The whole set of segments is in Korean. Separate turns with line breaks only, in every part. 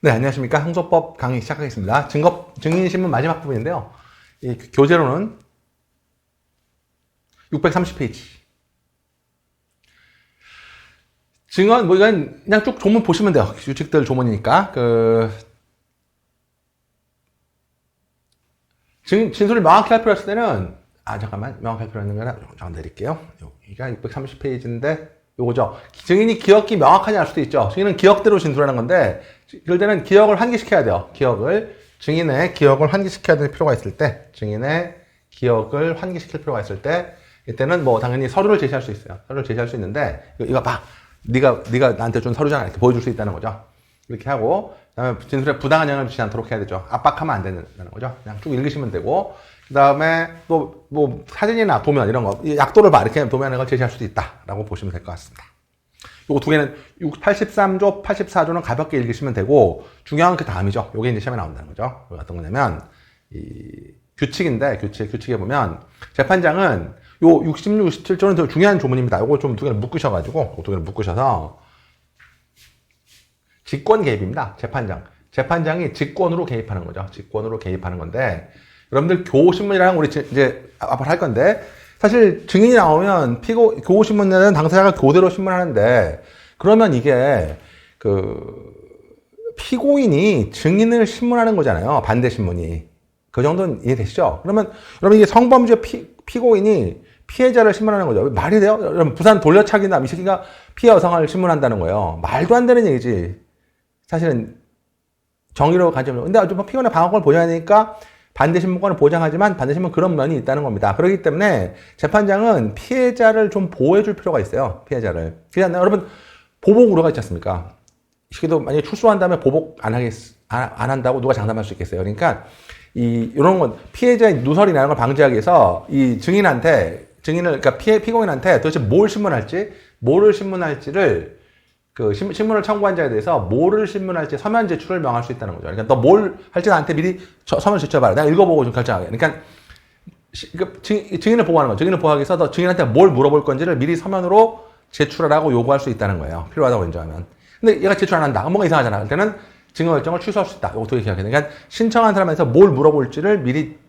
네, 안녕하십니까. 항소법 강의 시작하겠습니다. 증인신문 마지막 부분인데요. 이 교재로는 630페이지. 증언, 이건 그냥 쭉 조문 보시면 돼요. 규칙들 조문이니까. 진술을 명확히 할 필요 없을 때는, 잠깐만. 명확히 할 필요 있는 거라 잠깐 내릴게요. 여기가 630페이지인데, 요거죠. 증인이 기억이 명확하지 않을 수도 있죠. 증인은 기억대로 진술하는 건데, 이럴 때는 기억을 환기시켜야 돼요. 증인의 기억을 환기시켜야 될 필요가 있을 때, 증인의 기억을 환기시킬 필요가 있을 때, 이때는 당연히 서류를 제시할 수 있어요. 서류를 제시할 수 있는데, 이거 봐. 네가 나한테 준 서류잖아. 이렇게 보여줄 수 있다는 거죠. 이렇게 하고, 그 다음에 진술에 부당한 영향을 주지 않도록 해야 되죠. 압박하면 안 된다는 거죠. 그냥 쭉 읽으시면 되고, 그 다음에 또, 사진이나 도면 이런 거, 약도를 봐. 이렇게 도면을 제시할 수도 있다라고 보시면 될 것 같습니다. 요거 두 개는 83조, 84조는 가볍게 읽으시면 되고, 중요한 건 그 다음이죠. 요게 이제 시험에 나온다는 거죠. 어떤 거냐면, 규칙인데, 규칙에 보면, 재판장은 요 66, 67조는 더 중요한 조문입니다. 요거 좀 두 개를 묶으셔가지고, 두 개를 묶으셔서, 직권 개입입니다. 재판장이 직권으로 개입하는 거죠. 직권으로 개입하는 건데, 여러분들 교호신문이랑 우리 이제 앞으로 할 건데, 사실 증인이 나오면 교호신문에는 당사자가 교대로 신문하는데, 그러면 이게, 피고인이 증인을 신문하는 거잖아요. 반대신문이. 그 정도는 이해되시죠? 그러면, 여러분 이게 성범죄 피고인이 피해자를 신문하는 거죠. 말이 돼요? 여러분, 부산 돌려차기나 이 새끼가 피해 여성을 신문한다는 거예요. 말도 안 되는 얘기지. 사실은, 정의로 관점으로. 근데 피고인의 방어권을 보장해야 되니까, 반대신문권을 보장하지만 반대신문 그런 면이 있다는 겁니다. 그렇기 때문에 재판장은 피해자를 좀 보호해줄 필요가 있어요. 피해자를. 여러분, 보복 우려가 있지 않습니까? 이 새끼도 만약에 출소한 다음에 보복 안 한다고 누가 장담할 수 있겠어요. 그러니까, 이런 건 피해자의 누설이 나는 걸 방지하기 위해서 이 그러니까 피고인한테 도대체 뭐를 신문할지를 신문을 청구한 자에 대해서 뭐를 신문할지 서면 제출을 명할 수 있다는 거죠. 그러니까 너 뭘 할지 나한테 미리 서면 제출해봐라. 내가 읽어보고 좀 결정하게. 그러니까 증인을 보호하는 거죠. 증인을 보호하기 위해서 너 증인한테 뭘 물어볼 건지를 미리 서면으로 제출하라고 요구할 수 있다는 거예요. 필요하다고 인정하면. 근데 얘가 제출 안 한다. 뭔가 이상하잖아. 그럴 때는 증거 결정을 취소할 수 있다. 이거 어떻게 기억해야 돼? 그러니까 신청한 사람한테 뭘 물어볼지를 미리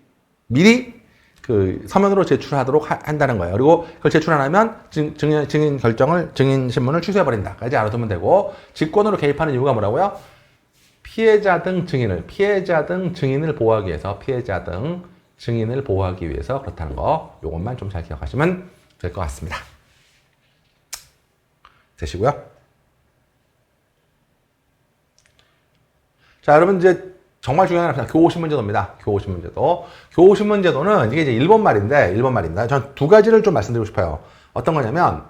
서면으로 제출하도록 한다는 거예요. 그리고 그걸 제출 안 하면 증인 신문을 취소해버린다까지 알아두면 되고, 직권으로 개입하는 이유가 뭐라고요? 피해자 등 증인을 보호하기 위해서, 그렇다는 거, 요것만 좀 잘 기억하시면 될 것 같습니다. 되시고요. 자, 여러분 이제 정말 중요한 건 교호신문제도입니다. 교호신문제도는 이게 이제 일본 말입니다. 전 두 가지를 좀 말씀드리고 싶어요. 어떤 거냐면,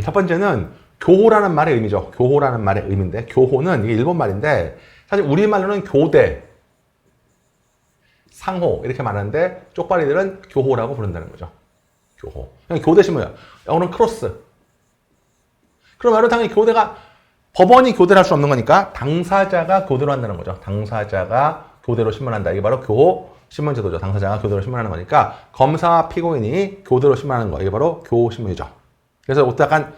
첫 번째는 교호라는 말의 의미죠. 교호라는 말의 의미인데, 교호는 이게 일본 말인데, 사실 우리말로는 교대, 상호, 이렇게 말하는데, 쪽발이들은 교호라고 부른다는 거죠. 교호. 그냥 교대 신문이에요. 영어는 크로스. 그럼 여러분 당연히 법원이 교대를 할 수 없는 거니까 당사자가 교대로 한다는 거죠. 당사자가 교대로 신문한다. 이게 바로 교호 신문제도죠. 당사자가 교대로 신문하는 거니까 검사와 피고인이 교대로 신문하는 거. 이게 바로 교호 신문이죠. 그래서 이것도 약간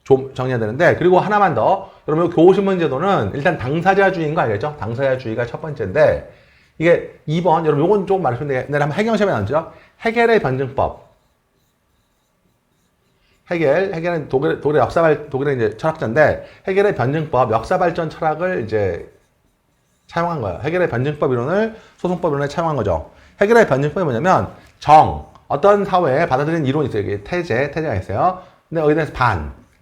좀 정리해야 되는데, 그리고 하나만 더. 여러분 교호 신문제도는 일단 당사자주의인 거 알겠죠? 당사자주의가 첫 번째인데, 이게 2번, 여러분 요건 조금 말씀드리는데, 내일 한번 해경 시험에 나오죠? 해겔의 변증법. 해겔은 독일의 이제 철학자인데, 해겔의 변증법, 역사발전 철학을 이제 차용한 거예요. 해겔의 변증법 이론을 소송법 이론에 차용한 거죠. 해겔의 변증법이 뭐냐면, 어떤 사회에 받아들이는 이론이 있어요. 이게 태제가 있어요. 근데 여기에 대해서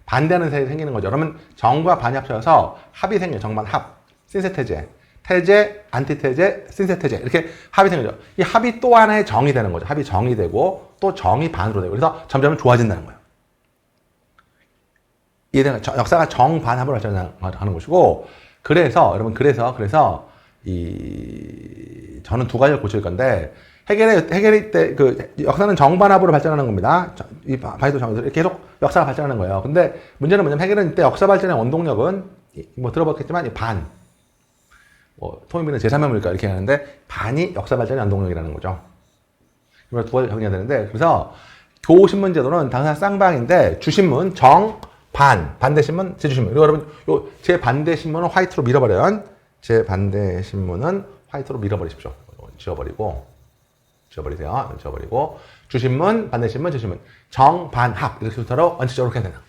반대하는 세력이 생기는 거죠. 그러면 정과 반이 합쳐서 합이 생겨요. 정반합, 신세태제. 태제, 안티태제, 신세태제. 이렇게 합이 생겨죠. 이 합이 또 하나의 정이 되는 거죠. 합이 정이 되고, 또 정이 반으로 되고. 그래서 점점 좋아진다는 거예요. 역사가 정반합을 하는 것이고, 여러분, 저는 두 가지를 고칠 건데, 해겔이 때, 역사는 정반합으로 발전하는 겁니다. 이렇게 계속 역사가 발전하는 거예요. 근데 문제는 뭐냐면, 해겔은 이때 역사 발전의 원동력은, 들어봤겠지만, 토미는 제3의 물가 이렇게 하는데, 반이 역사 발전의 원동력이라는 거죠. 그래서 두 가지 정리해야 되는데, 그래서, 교신문제도는 당사 쌍방인데, 주신문, 반대신문, 제주신문. 그리고 여러분, 제 반대신문은 화이트로 밀어버려요. 제 반대 신문은 화이트로 밀어버리십시오. 지워버리세요. 주신문, 반대 신문, 주신문. 정반합. 이렇게 순서로 원칙적으로 이렇게 된다.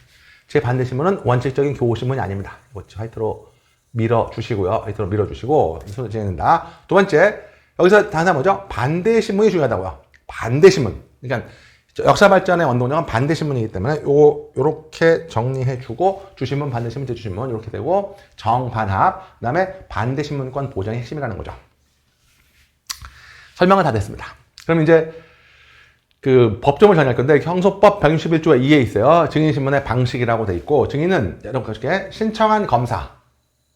제 반대 신문은 원칙적인 교신문이 아닙니다. 이거 화이트로 밀어주시고요. 화이트로 밀어주시고, 순서 진행된다. 두 번째, 여기서 단사 뭐죠? 반대 신문이 중요하다고요. 반대 신문. 그러니까 역사 발전의 원동력은 반대 신문이기 때문에 요렇게 정리해주고, 주신문, 반대 신문, 재주신문, 이렇게 되고, 정반합, 그 다음에 반대 신문권 보장의 핵심이라는 거죠. 설명은 다 됐습니다. 그럼 이제 그 법조문을 정리할 건데, 형소법 161조가 2에 있어요. 증인신문의 방식이라고 돼 있고, 증인은 여러분 그렇게 신청한 검사,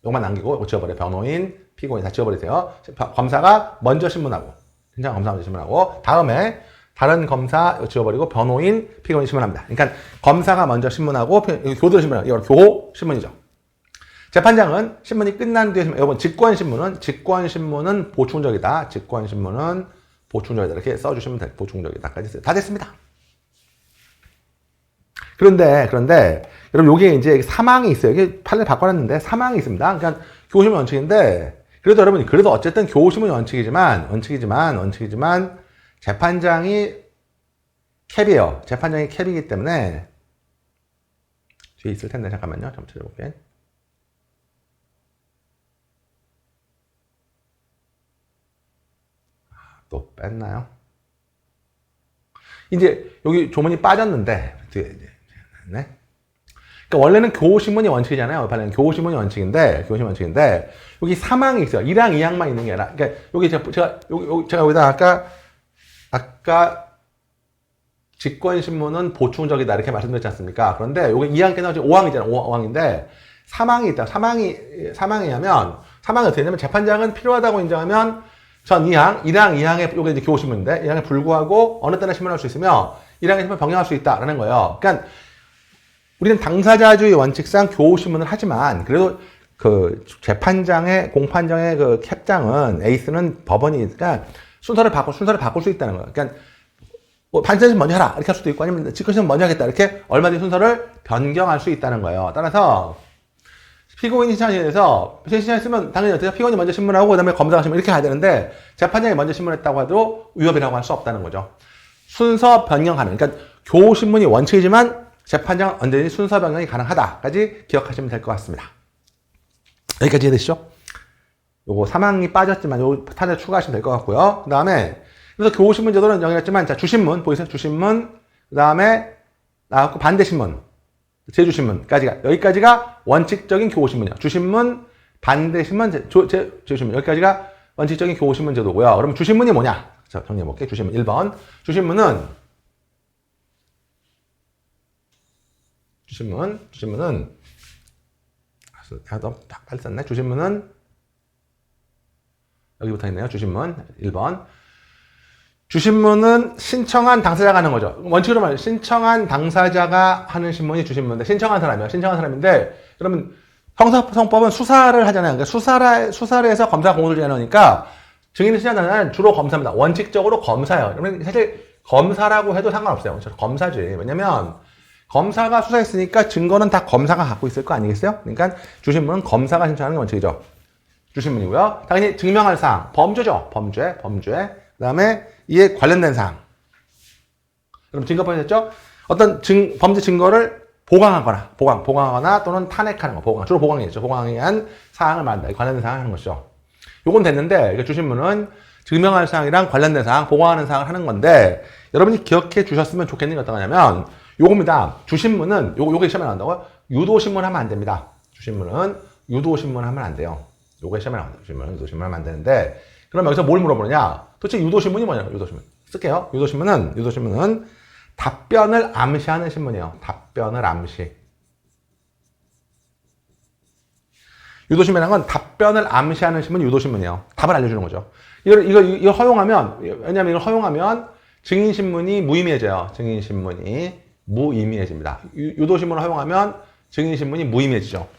요것만 남기고, 이거 지워버려요. 변호인, 피고인 다 지워버리세요. 검사가 먼저 신문하고, 신청한 검사 먼저 신문하고, 다음에 다른 검사 지워버리고, 변호인, 피고인 신문합니다. 그러니까 검사가 먼저 신문하고, 교도로 신문하고, 이거 교신문이죠. 재판장은 신문이 끝난 뒤에 여러분 직권신문은 보충적이다. 직권신문은 보충적이다. 이렇게 써주시면 돼. 보충적이다까지 다 됐습니다. 그런데 여러분 여기에 이제 사망이 있어요. 이게 판례 바꿔놨는데 사망이 있습니다. 그러니까 교신문 원칙인데 그래도 어쨌든 교신문이 원칙이지만 재판장이 캡이에요. 재판장이 캡이기 때문에 뒤에 있을 텐데 잠깐만요. 잠깐 찾아볼게요. 또 뺐나요? 이제 여기 조문이 빠졌는데, 네. 그러니까 원래는 교신문이 원칙이잖아요. 교신문이 원칙인데, 여기 사망이 있어요. 1항, 2항만 있는 게 아니라, 그러니까 여기 제가 여기다 아까 직권신문은 보충적이다 이렇게 말씀드렸지 않습니까? 그런데 여기 2항 깨나지 5항이잖아요. 5항인데 사망이 있다. 사망이냐면 사망이 어떻게 되냐면 재판장은 필요하다고 인정하면 전 2항, 1항, 2항에 요게 이제 교신문인데 2항에 불구하고 어느 때나 신문할 수 있으며 1항에 신문 변경할 수 있다라는 거예요. 그러니까 우리는 당사자주의 원칙상 교신문을 하지만 그래도 그 재판장의 공판장의 그 캡장은 에이스는 법원이니까 순서를 바꿀 수 있다는 거예요. 그러니까 뭐 반대신문 먼저 해라 이렇게 할 수도 있고 아니면 직권신문 먼저 하겠다 이렇게 얼마든지 순서를 변경할 수 있다는 거예요. 따라서 피고인이 신청에 대해서 신청했으면 당연히 어때요? 피고인이 먼저 신문하고 그다음에 검사가 신문 이렇게 가야 되는데 재판장이 먼저 신문했다고 해도 위협이라고 할 수 없다는 거죠. 순서 변경하는 그러니까 교신문이 원칙이지만 재판장은 언제든지 순서 변경이 가능하다까지 기억하시면 될 것 같습니다. 여기까지 이해되시죠? 요거 사망이 빠졌지만 요 탄에 추가하시면 될 것 같고요. 그 다음에 그래서 교신문 제도는 정해졌지만 자 주신문 보이세요? 주신문 그 다음에 나왔고 반대신문 재주신문까지가 여기까지가 원칙적인 교신문이요. 주신문 반대신문 재주신문 여기까지가 원칙적인 교신문 제도고요. 그러면 주신문이 뭐냐? 자 정리해볼게요. 주신문 1번 주신문은 너무 빨리 썼네. 주신문은 여기부터 있네요. 주신문 1번 주신문은 신청한 당사자가 하는 거죠. 원칙으로 말해요. 신청한 당사자가 하는 신문이 주신문인데 신청한 사람인데 그러면 형사소송법은 수사를 하잖아요. 그러니까 수사를 해서 검사가 공소를 제안하니까 증인을 신청하는 주로 검사입니다. 원칙적으로 검사예요. 그러면 사실 검사라고 해도 상관없어요. 검사지. 왜냐면 검사가 수사했으니까 증거는 다 검사가 갖고 있을 거 아니겠어요? 그러니까 주신문은 검사가 신청하는 게 원칙이죠. 주신문이고요. 당연히 증명할 사항, 범죄죠. 범죄. 그 다음에 이에 관련된 사항. 그럼 증거법이 됐죠? 어떤 범죄 증거를 보강하거나 또는 탄핵하는 거. 주로 보강이겠죠. 보강에 의한 사항을 말한다. 관련된 사항을 하는 것이죠. 요건 됐는데, 주신문은 증명할 사항이랑 관련된 사항, 보강하는 사항을 하는 건데, 여러분이 기억해 주셨으면 좋겠는 게 어떤 거냐면, 요겁니다. 주신문은, 요게 시험에 나온다고요? 유도신문 하면 안 됩니다. 주신문은 유도신문 하면 안 돼요. 요게 시험에 나온다. 유도신문 하면 안 되는데, 그럼 여기서 뭘 물어보느냐? 도대체 유도신문이 뭐냐? 유도신문. 쓸게요. 유도신문은 답변을 암시하는 신문이에요. 답변을 암시. 유도신문이라는 건 답변을 암시하는 신문이 유도신문이에요. 답을 알려주는 거죠. 이거 허용하면, 왜냐면 이걸 허용하면 증인신문이 무의미해져요. 증인신문이 무의미해집니다. 유도신문을 허용하면 증인신문이 무의미해지죠.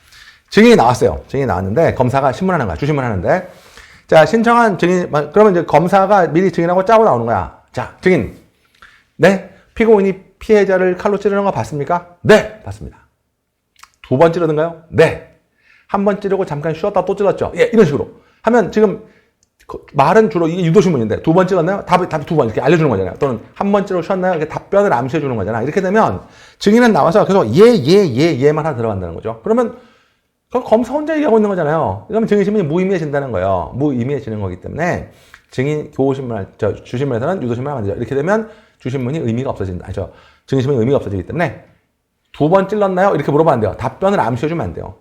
증인이 나왔어요. 증인이 나왔는데 검사가 신문하는 거야. 주신문 하는데 자 신청한 증인 그러면 이제 검사가 미리 증인하고 짜고 나오는 거야. 자 증인 네 피고인이 피해자를 칼로 찌르는 거 봤습니까? 네 봤습니다. 두 번 찌르는가요? 네. 한 번 찌르고 잠깐 쉬었다 또 찔렀죠. 예, 이런 식으로 하면 지금 말은 주로 이게 유도신문인데 두 번 찔렀나요? 답이 두 번 이렇게 알려주는 거잖아요. 또는 한 번 찌르고 쉬었나요? 이렇게 답변을 암시해 주는 거잖아. 이렇게 되면 증인은 나와서 계속 예만 하나 들어간다는 거죠. 그러면 그럼 검사 혼자 얘기하고 있는 거잖아요. 그러면 증인신문이 무의미해진다는 거예요. 무의미해지는 거기 때문에 증인 교신문할 주신문에서는 유도신문을 하면 안 되죠. 이렇게 되면 주신문이 의미가 없어진다. 아니죠. 증인신문이 의미가 없어지기 때문에 두 번 찔렀나요? 이렇게 물어보면 안 돼요. 답변을 암시해 주면 안 돼요.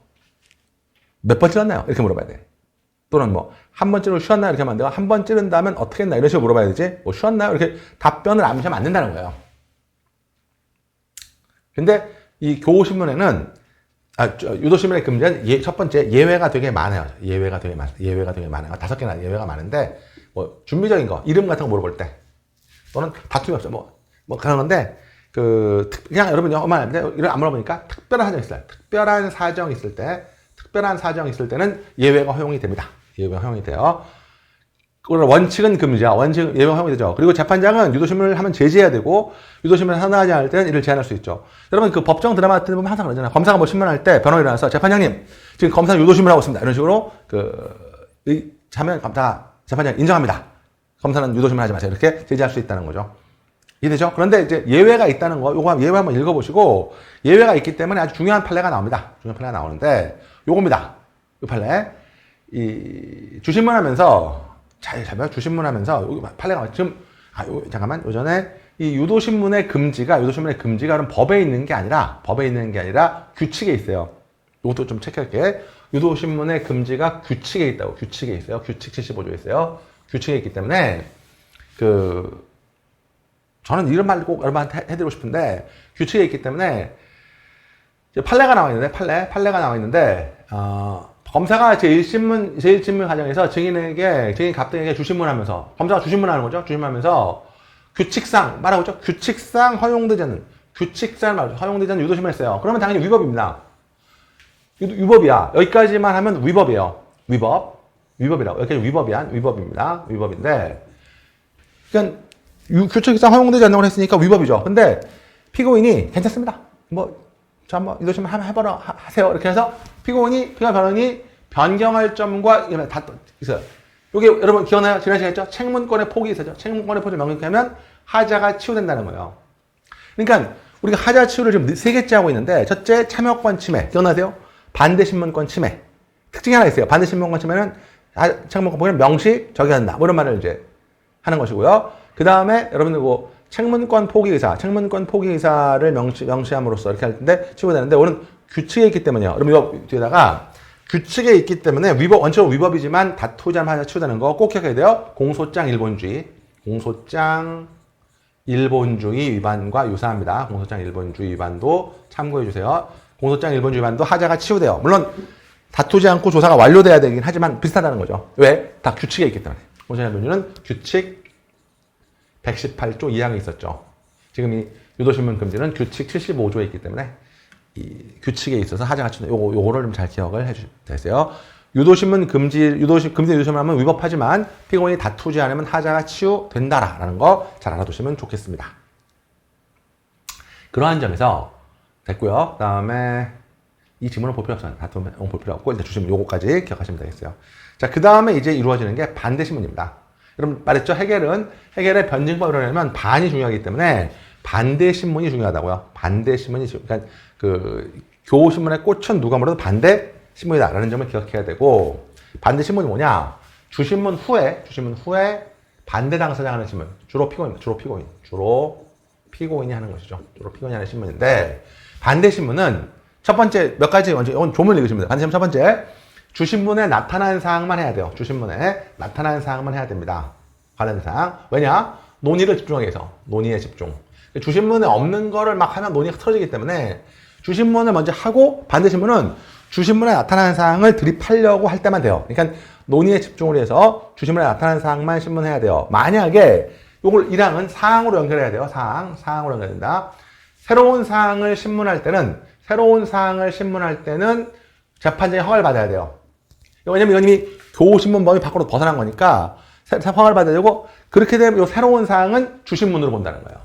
몇 번 찔렀나요? 이렇게 물어봐야 돼. 또는 뭐 한 번 찌르고 쉬었나요? 이렇게 하면 안 돼요. 한 번 찌른다면 어떻게 했나? 이런 식으로 물어봐야 되지. 뭐 쉬었나요? 이렇게 답변을 암시하면 안 된다는 거예요. 근데 이 교신문에는 유도신문의 금지는 첫 번째 예외가 되게 많아요. 예외가 되게 많아요. 5개나 예외가 많은데 뭐 준비적인 거 이름 같은 거 물어볼 때 또는 다툼이 없어 뭐 그런 건데 그냥 여러분이 이런 안 물어보니까 특별한 사정이 있어요. 특별한 사정이 있을 때는 예외가 허용이 됩니다. 예외가 허용이 돼요. 원칙은 금지야. 예외가 허용이 되죠. 그리고 재판장은 유도신문을 하면 제지해야 되고 유도신문을 하지 않을 때는 이를 제한할 수 있죠. 여러분 그 법정 드라마 같은 데 보면 항상 그러잖아요. 검사가 뭐 신문할 때 변호인이 일어나서 재판장님 지금 검사는 유도신문을 하고 있습니다. 이런 식으로 하면 재판장 인정합니다. 검사는 유도신문 하지 마세요. 이렇게 제지할 수 있다는 거죠. 이해되죠? 그런데 이제 예외가 있다는 거, 요거 예외 한번 읽어보시고, 예외가 있기 때문에 아주 중요한 판례가 나옵니다. 중요한 판례가 나오는데, 요겁니다. 요 판례. 주신문 하면서, 주신문 하면서, 여기 판례가, 지금, 잠깐만, 요전에, 유도신문의 금지가 그럼 법에 있는 게 아니라 규칙에 있어요. 요것도 좀 체크할게. 유도신문의 금지가 규칙에 있다고, 규칙에 있어요. 규칙 75조에 있어요. 규칙에 있기 때문에, 저는 이런 말 꼭 여러분한테 해드리고 싶은데, 규칙에 있기 때문에, 판례가 나와 있는데, 판례가 나와 있는데, 검사가 제1신문 과정에서 증인 갑등에게 주신문 하면서, 검사가 주신문 하는 거죠? 주신문 하면서, 규칙상, 말하고 있죠? 규칙상 허용되지 않는 유도신문을 했어요. 그러면 당연히 위법입니다. 위법이야. 여기까지만 하면 위법이에요. 위법이라고. 여기까지 위법입니다. 위법인데, 그러니까, 규칙상 허용되지 않는 걸 했으니까 위법이죠. 근데 피고인이 괜찮습니다. 한번 유도신문 한번 하세요. 이렇게 해서 변호인이 변경할 점과 다 있어요. 이게 여러분 기억나요? 지난 시간에 했죠? 책문권의 폭이 있었죠. 책문권의 폭을 명확하면 하자가 치유된다는 거예요. 그러니까 우리가 하자 치유를 지금 3개째 하고 있는데 첫째 참여권 침해. 기억나세요? 반대신문권 침해. 특징이 하나 있어요. 반대신문권 침해는 책문권 폭에는 명시 적용한다. 이런 말을 이제 하는 것이고요. 그 다음에 여러분들 책문권 포기 의사를 명시함으로써 이렇게 할 텐데 치부되는데 오늘 규칙에 있기 때문에요. 여러분 이거 뒤에다가 규칙에 있기 때문에 원칙은 위법이지만 다투자만 하자 치부되는 거 꼭 기억해야 돼요. 공소장 일본주의 위반과 유사합니다. 공소장 일본주의 위반도 참고해 주세요. 공소장 일본주의 위반도 하자가 치유돼요. 물론 다투지 않고 조사가 완료돼야 되긴 하지만 비슷하다는 거죠. 왜? 다 규칙에 있기 때문에. 공소장 일본주의는 규칙 118조 2항이 있었죠. 지금 이 유도신문 금지는 규칙 75조에 있기 때문에 이 규칙에 있어서 하자가 치는 요거를 좀 잘 기억을 해주세요. 유도신문 유도신문 하면 위법하지만 피고인이 다투지 않으면 하자가 치유된다라는 거 잘 알아두시면 좋겠습니다. 그러한 점에서 됐고요. 그 다음에 이 지문을 볼 필요 없어요. 다투면 볼 필요 없고 일단 주시면 요거까지 기억하시면 되겠어요. 자, 그 다음에 이제 이루어지는 게 반대신문입니다. 여러분 말했죠? 해겔의 변증법을 하려면 반이 중요하기 때문에 반대신문이 중요하다고요. 그러니까 교신문의 꽃은 누가 뭐래도 반대신문이다라는 점을 기억해야 되고 반대신문이 뭐냐? 주신문 후에 반대 당사자가 하는 신문. 주로 피고인이 하는 것이죠. 주로 피고인이 하는 신문인데 반대신문은 첫 번째 몇 가지 이건 조문을 읽으시면 돼요. 반대신문 첫 번째 주신문에 나타난 사항만 해야 돼요. 주신문에 나타난 사항만 해야 됩니다. 관련 사항. 왜냐? 논의를 집중하기 위해서. 논의에 집중. 주신문에 없는 거를 막 하면 논의가 틀어지기 때문에 주신문을 먼저 하고 반대신문은 주신문에 나타난 사항을 드립하려고 할 때만 돼요. 그러니까 논의에 집중을 해서 주신문에 나타난 사항만 신문해야 돼요. 만약에 요걸 1항은 사항으로 연결해야 돼요. 사항으로 연결된다. 새로운 사항을 신문할 때는 재판장이 허가를 받아야 돼요. 왜냐면 이건 이미 교신문 범위 밖으로 벗어난 거니까 허가를 받아야 되고 그렇게 되면 이 새로운 사항은 주신문으로 본다는 거예요.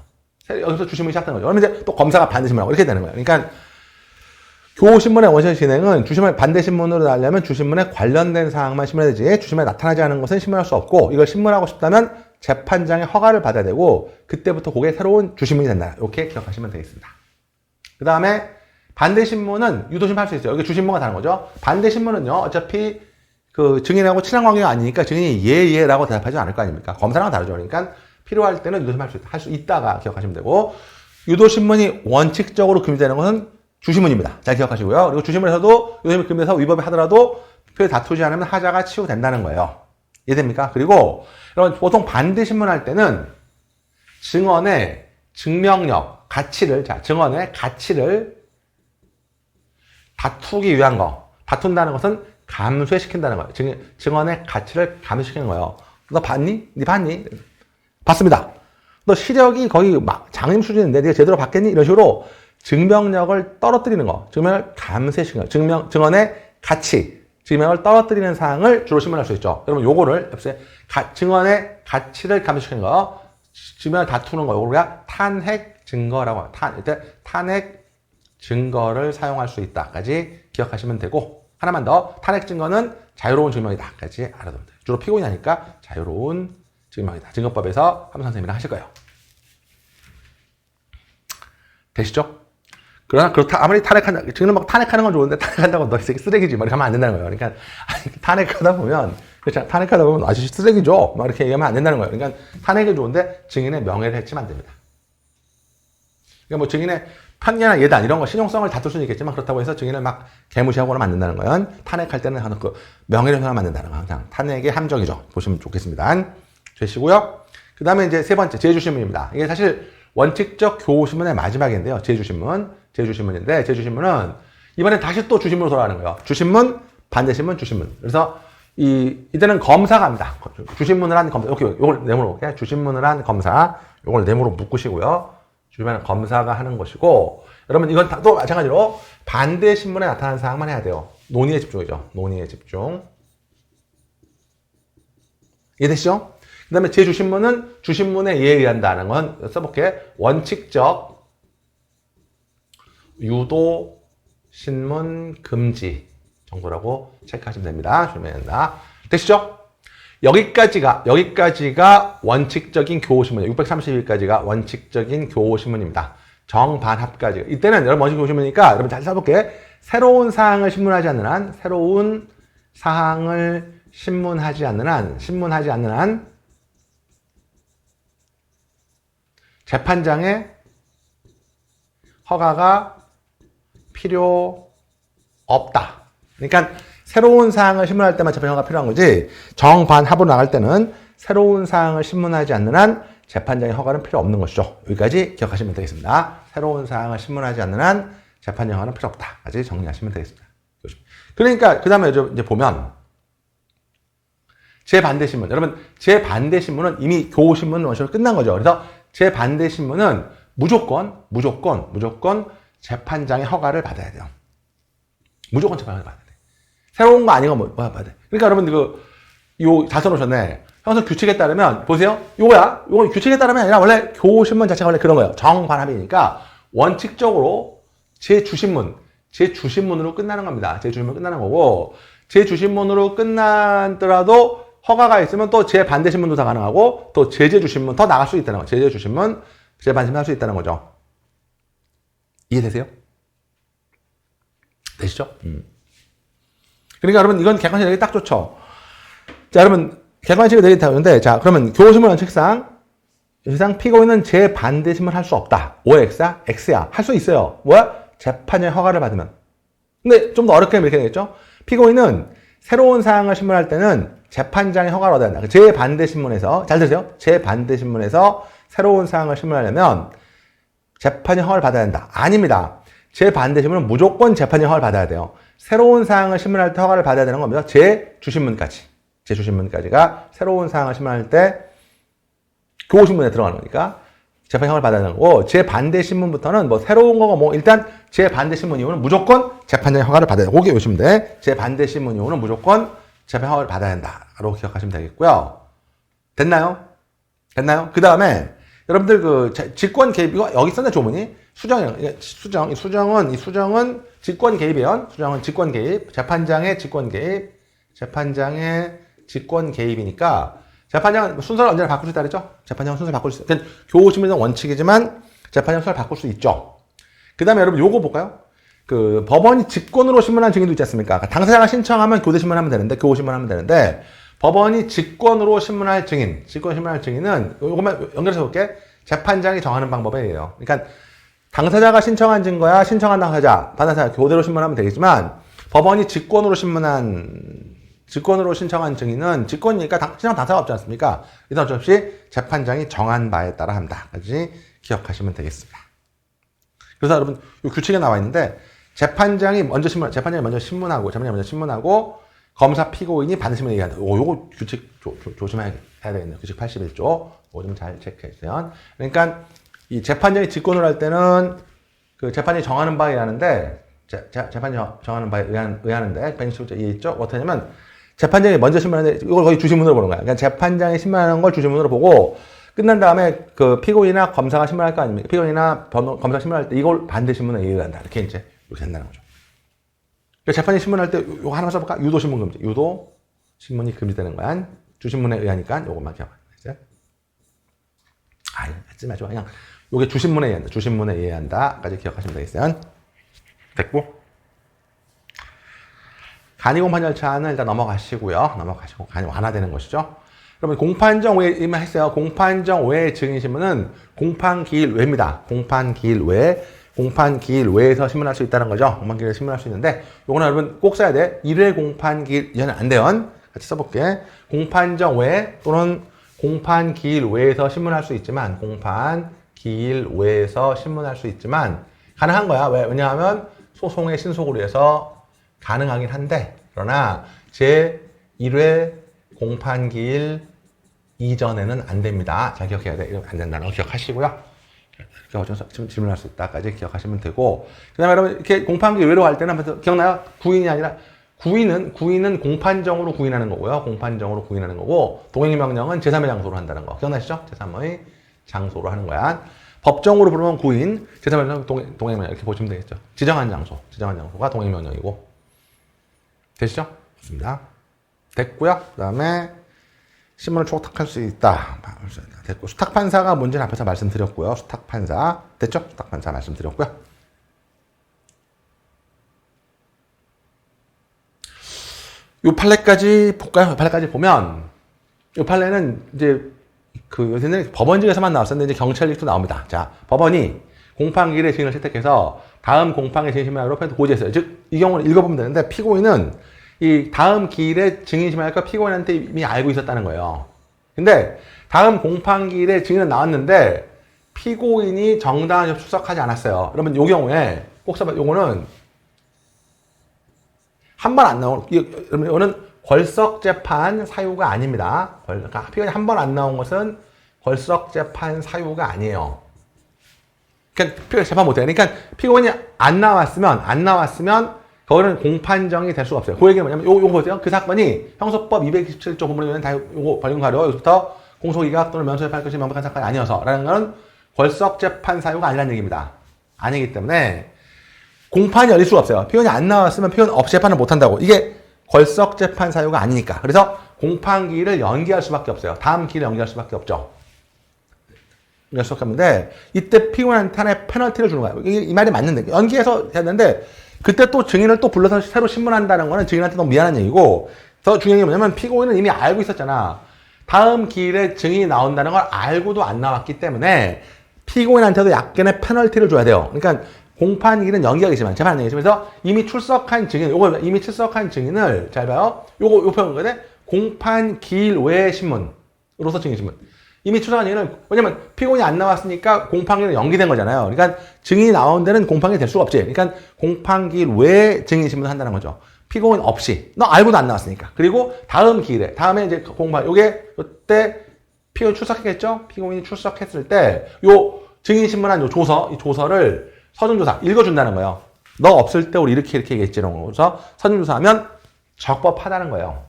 여기서 주신문이 시작되는 거죠. 그러면 이제 또 검사가 반드시 하고 이렇게 되는 거예요. 그러니까 교신문의 원시 진행은 주신문의 반대 신문으로 나려면 주신문에 관련된 사항만 신문해야 되지 주신문에 나타나지 않은 것은 신문할 수 없고 이걸 신문하고 싶다면 재판장의 허가를 받아야 되고 그때부터 그게 새로운 주신문이 된다. 이렇게 기억하시면 되겠습니다. 그 다음에 반대 신문은 유도신문 할 수 있어요. 여기 주신문과 다른 거죠. 반대 신문은요. 어차피 그 증인하고 친한 관계가 아니니까 증인이 예라고 대답하지 않을 거 아닙니까? 검사랑 다르죠. 그러니까 필요할 때는 유도신문 할 수 있다가 기억하시면 되고 유도신문이 원칙적으로 금지되는 것은 주신문입니다. 잘 기억하시고요. 그리고 주신문에서도 유도신문 금지해서 위법을 하더라도 표에 다투지 않으면 하자가 치유된다는 거예요. 이해됩니까? 그리고 여러분 보통 반대 신문할 때는 증언의 증명력, 가치를 증언의 가치를 다투기 위한 거. 다툰다는 것은 감소시킨다는 거예요. 증언의 가치를 감소시키는 거예요. 너 봤니? 네 봤니? 봤습니다. 너 시력이 거의 막 장님 수준인데 네가 제대로 봤겠니? 이런 식으로 증명력을 떨어뜨리는 거. 증명을 감소시키는 거. 증언의 가치. 증명을 떨어뜨리는 사항을 주로 신문할 수 있죠. 여러분 요거를 증언의 가치를 감소시키는 거. 증명을 다투는 거. 요걸 우리가 탄핵 증거라고 해요. 탄핵 증거를 사용할 수 있다까지 기억하시면 되고 하나만 더 탄핵 증거는 자유로운 증명이다까지 알아두면 돼요. 주로 피고인이 하니까 자유로운 증명이다. 증거법에서 한문 선생님이랑 하실 거예요. 되시죠? 그러나 그렇다 아무리 탄핵한다 증인 막 탄핵하는 건 좋은데 탄핵한다고 너 이 새끼 쓰레기지 막 이렇게 하면 안 된다는 거예요. 그러니까 탄핵하다 보면 그렇죠. 탄핵하다 보면 아저씨 쓰레기죠. 막 이렇게 얘기하면 안 된다는 거예요. 그러니까 탄핵은 좋은데 증인의 명예를 해치면 안 됩니다. 그러니까 뭐 증인의 편견이나 예단 이런 거 신용성을 다툴 수는 있겠지만 그렇다고 해서 증인을 막 개무시하거나 만든다는 건 탄핵할 때는 하는 그 명예를 훼손하면 안 된다는 거 그냥 탄핵의 함정이죠. 보시면 좋겠습니다. 되시고요. 그 다음에 이제 세 번째 제주신문입니다. 이게 사실 원칙적 교신문의 마지막인데요. 제주신문인데 제주신문은 이번에 다시 또 주신문으로 돌아가는 거예요. 주신문, 반대신문, 주신문. 그래서 이때는 검사가 합니다. 주신문을 한 검사. 이렇게 이걸 네모로 볼게요. 주신문을 한 검사. 이걸 네모로 묶으시고요. 주변은 검사가 하는 것이고 여러분 이건 또 마찬가지로 반대 신문에 나타난 사항만 해야 돼요. 논의에 집중이죠. 논의에 집중. 이해되시죠? 그 다음에 제주신문은 주신문에 의한다는 건 써볼게. 원칙적 유도 신문 금지 정도라고 체크하시면 됩니다. 조심해야 된다. 되시죠? 여기까지가 원칙적인 교호신문이에요. 632까지가 원칙적인 교호신문입니다. 정반합까지. 이때는 여러분 원칙 교호신문이니까 여러분 잘 써볼게. 새로운 사항을 신문하지 않는 한, 재판장의 허가가 필요 없다. 그러니까 새로운 사항을 신문할 때만 재판장 허가가 필요한 거지 정반합으로 나갈 때는 새로운 사항을 신문하지 않는 한 재판장의 허가는 필요 없는 것이죠. 여기까지 기억하시면 되겠습니다. 새로운 사항을 신문하지 않는 한 재판장의 허가는 필요 없다까지 정리하시면 되겠습니다. 그러니까 그 다음에 이제 보면 제반대신문. 여러분 제반대신문은 이미 교신문 원칙으로 끝난 거죠. 그래서 제반대신문은 무조건 재판장의 허가를 받아야 돼요. 무조건 재판장을 받아야 돼. 새로운 거 아닌 거 뭐 받아야 돼. 그러니까 여러분 요 다 써놓으셨네. 형성 규칙에 따르면 보세요. 요거 규칙에 따르면 아니라 원래 교신문 자체가 원래 그런 거예요. 정반합이니까 원칙적으로 제주신문으로 끝나는 겁니다. 제주신문으로 끝나는 거고 제주신문으로 끝나더라도 허가가 있으면 또 제반대신문도 다 가능하고 또 제주신문 더 나갈 수 있다는 거죠. 제주신문, 제반신문 할 수 있다는 거죠. 이해되세요? 되시죠? 그러니까 여러분 이건 객관식 내기 딱 좋죠. 자 여러분 객관식을 내기 되는데 자 그러면 교신문 원칙상 피고인은 제반대신문 할 수 없다. OX야? X야? 할 수 있어요. 뭐야? 재판의 허가를 받으면. 근데 좀 더 어렵게 이렇게 되겠죠? 피고인은 새로운 사항을 신문할 때는 재판장의 허가를 얻어야 한다. 제반대신문에서 잘 들으세요. 제반대신문에서 새로운 사항을 신문하려면 재판의 허가를 받아야 한다. 아닙니다. 제반대신문은 무조건 재판의 허가를 받아야 돼요. 새로운 사항을 신문할 때 허가를 받아야 되는 겁니다. 제주신문까지가 새로운 사항을 신문할 때 교신문에 들어가는 거니까 재판의 허가를 받아야 되는 거고 제반대신문부터는 뭐 새로운 거고 뭐 일단 제반대신문 이후는 무조건 재판장의 허가를 받아야 돼요. 거기 오시면 돼. 제반대신문 이후는 무조건 재판의 허가를 받아야 된다라고 기억하시면 되겠고요. 됐나요? 그 다음에 여러분들 직권 개입 이거 여기 썼네 조문이 수정은 직권 개입이에요. 수정은 직권 개입. 재판장의 직권 개입이니까 재판장은 순서를 언제나 바꿀 수 있다 그랬죠? 재판장은 순서를 바꿀 수 있어요. 그러니까 교호심문은 원칙이지만 재판장 순서를 바꿀 수 있죠. 그 다음에 여러분 요거 볼까요? 그 법원이 직권으로 신문한 증인도 있지 않습니까? 그러니까 당사자가 신청하면 교대 신문하면 되는데, 교호 신문하면 되는데, 법원이 직권으로 신문할 증인, 직권 신문할 증인은 요것만 연결해서 볼게. 재판장이 정하는 방법이에요. 그러니까 당사자가 신청한 증거야, 신청한 당사자, 받아서 교대로 신문하면 되겠지만, 법원이 직권으로 신청한 증인은 직권이니까 신청 당사자가 없지 않습니까? 그래서 어쩔 수 없이 재판장이 정한 바에 따라 한다까지 기억하시면 되겠습니다. 그래서 여러분, 이 규칙에 나와 있는데, 재판장이 먼저 신문하고, 검사 피고인이 반드시 얘기한다. 요거 규칙 조심해야 되겠네요. 규칙 81조. 요거 좀 잘 체크해주세요. 그러니까, 이 재판장이 직권을 할 때는, 그 재판이 정하는 바에 의하는데, 재판이 정하는 바에 의하는데, 160조 이해했죠? 어떻게 하냐면, 재판장이 먼저 신문하는데, 이걸 거의 주신문으로 보는 거야. 그러니까 재판장이 신문하는 걸 주신문으로 보고, 끝난 다음에 그 피고인이나 검사가 신문할 거 아닙니까? 피고인이나 검사 신문할 때 이걸 반대 신문에 의의한다. 이렇게 이제 이렇게 된다는 거죠. 재판이 신문할 때 이거 하나 써볼까? 유도 신문 금지. 유도 신문이 금지되는 거야. 주신문에 의하니까 이것만 기억하세요. 하지 마죠. 그냥 이게 주신문에 의한다. 주신문에 의한다까지 기억하시면 되겠어요. 됐고. 간이공판 절차는 일단 넘어가시고요. 간이 완화되는 것이죠. 그러면 공판정 외에 이만 했어요. 공판정 외의 증인신문은 공판기일 외입니다. 공판기일 외에서 신문할 수 있다는 거죠. 공판기일에 신문할 수 있는데, 요거는 여러분 꼭 써야 돼. 1회 공판기일 이전은 안 돼요. 같이 써볼게. 공판정 외 또는 공판기일 외에서 신문할 수 있지만, 가능한 거야. 왜냐하면 소송의 신속으로 해서 가능하긴 한데, 그러나 제1회 공판기일 이전에는 안 됩니다. 잘 기억해야 돼. 이러면 안 된다는 거 기억하시고요. 지금 질문할 수 있다까지 기억하시면 되고, 그 다음에 여러분, 이렇게 공판기 외로 할 때는, 기억나요? 구인이 아니라, 구인은 공판정으로 구인하는 거고요. 공판정으로 구인하는 거고, 동행명령은 제3의 장소로 한다는 거. 기억나시죠? 제3의 장소로 하는 거야. 법정으로 부르면 구인, 제3의 장소 동행명령. 이렇게 보시면 되겠죠. 지정한 장소가 동행명령이고. 되시죠? 좋습니다. 됐고요. 그 다음에, 신문을 초탁할 수 있다. 됐고, 수탁판사가 뭔지는 앞에서 말씀드렸고요. 수탁판사. 됐죠? 수탁판사 말씀드렸고요. 요 판례까지 볼까요? 요 판례까지 보면, 요 판례는 이제, 요새는 법원직에서만 나왔었는데, 이제 경찰직도 나옵니다. 자, 법원이 공판기일의 증인을 채택해서 다음 공판의 증인신문하기로 고지했어요. 즉, 이 경우는 읽어보면 되는데, 피고인은 이 다음 기일에 증인 신문할 거 피고인한테 이미 알고 있었다는 거예요. 근데 다음 공판기일에 증인은 나왔는데 피고인이 정당한 출석하지 않았어요. 그러면 이 경우에 꼭 써봐. 요거는 한 번 안 나온, 여러분 이거는 걸석재판 사유가 아닙니다. 그러니까 피고인이 한 번 안 나온 것은 걸석재판 사유가 아니에요. 그러니까 피고인 재판 못해요. 그러니까 피고인이 안 나왔으면 그거는 공판정이 될 수가 없어요. 그 얘기는 뭐냐면, 요거 보세요. 그 사건이 형소법 227조 본문에 다 요거 벌금 가려. 여기서부터 공소기각 또는 면소재판할 것이 명백한 사건이 아니어서. 라는 건 걸석재판 사유가 아니라는 얘기입니다. 아니기 때문에 공판이 열릴 수가 없어요. 피고인이 안 나왔으면 피고인 없이 재판을 못 한다고. 이게 걸석재판 사유가 아니니까. 그래서 공판기일을 연기할 수밖에 없어요. 다음 기일을 연기할 수밖에 없죠. 연기할 수밖에 없는데, 이때 피고인한테 하나의 페널티를 주는 거예요. 이 말이 맞는데, 연기해서 했는데, 그때 또 증인을 또 불러서 새로 신문한다는 거는 증인한테 너무 미안한 얘기고, 더 중요한 게 뭐냐면 피고인은 이미 알고 있었잖아. 다음 기일에 증인이 나온다는 걸 알고도 안 나왔기 때문에 피고인한테도 약간의 페널티를 줘야 돼요. 그러니까 공판기일은 연기하겠지만 재판 안 되겠지만, 그래서 이미 출석한 증인을 잘 봐요. 요 표현거든. 공판기일 외의 신문으로서 증인신문. 이미 출석한 증인은, 왜냐면 피고인이 안 나왔으니까 공판기일은 연기된 거잖아요. 그러니까 증인이 나온 데는 공판기일이 될 수가 없지. 그러니까 공판기일 외에 증인신문을 한다는 거죠. 피고인 없이. 너 알고도 안 나왔으니까. 그리고 다음 기일에, 다음에 이제 요때 피고인 출석했겠죠? 피고인이 출석했을 때, 요 증인신문한 이 조서를 서준조사, 읽어준다는 거예요. 너 없을 때 우리 이렇게 얘기했지. 그래서 서준조사하면 적법하다는 거예요.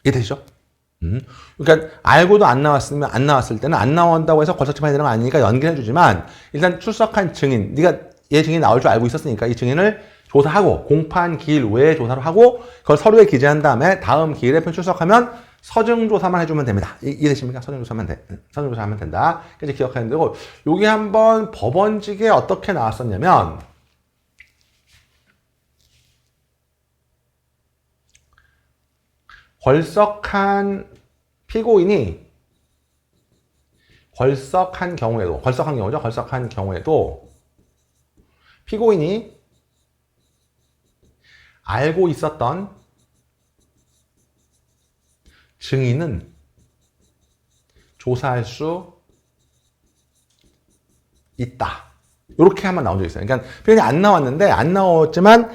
이해되시죠? 그러니까 알고도 안 나왔을 때는 안 나온다고 해서 걸석재판이 되는 거 아니니까 연기해 주지만, 일단 출석한 증인, 네가 얘 증인이 나올 줄 알고 있었으니까 이 증인을 조사하고 공판 기일 외에 조사를 하고 그걸 서류에 기재한 다음에 다음 기일에 출석하면 서증조사만 해주면 됩니다. 이해되십니까? 서증조사하면 된다. 이제 기억하는 되고, 여기 한번 법원직에 어떻게 나왔었냐면, 궐석한 피고인이 궐석한 경우에도 피고인이 알고 있었던 증인은 조사할 수 있다. 이렇게 한번 나온 적이 있어요. 그러니까 표현이 안 나왔는데, 안 나왔지만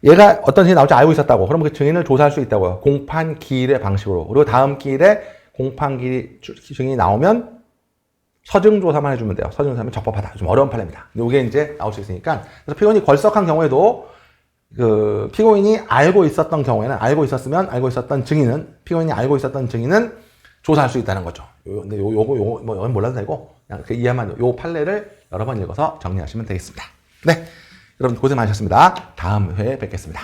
얘가 어떤 증인이 나올지 알고 있었다고. 그럼 그 증인을 조사할 수 있다고요. 공판 기일의 방식으로. 그리고 다음 기일에 공판 기일 증인이 나오면 서증조사만 해주면 돼요. 서증조사면 적법하다. 좀 어려운 판례입니다. 이게 이제 나올 수 있으니까. 그래서 피고인이 궐석한 경우에도 그 피고인이 알고 있었던 경우에는 알고 있었던 증인은 피고인이 알고 있었던 증인은 조사할 수 있다는 거죠. 근데 요거 뭐 몰라도 되고 그냥 그 이해만 요 판례를 여러 번 읽어서 정리하시면 되겠습니다. 네, 여러분 고생 많으셨습니다. 다음 회에 뵙겠습니다.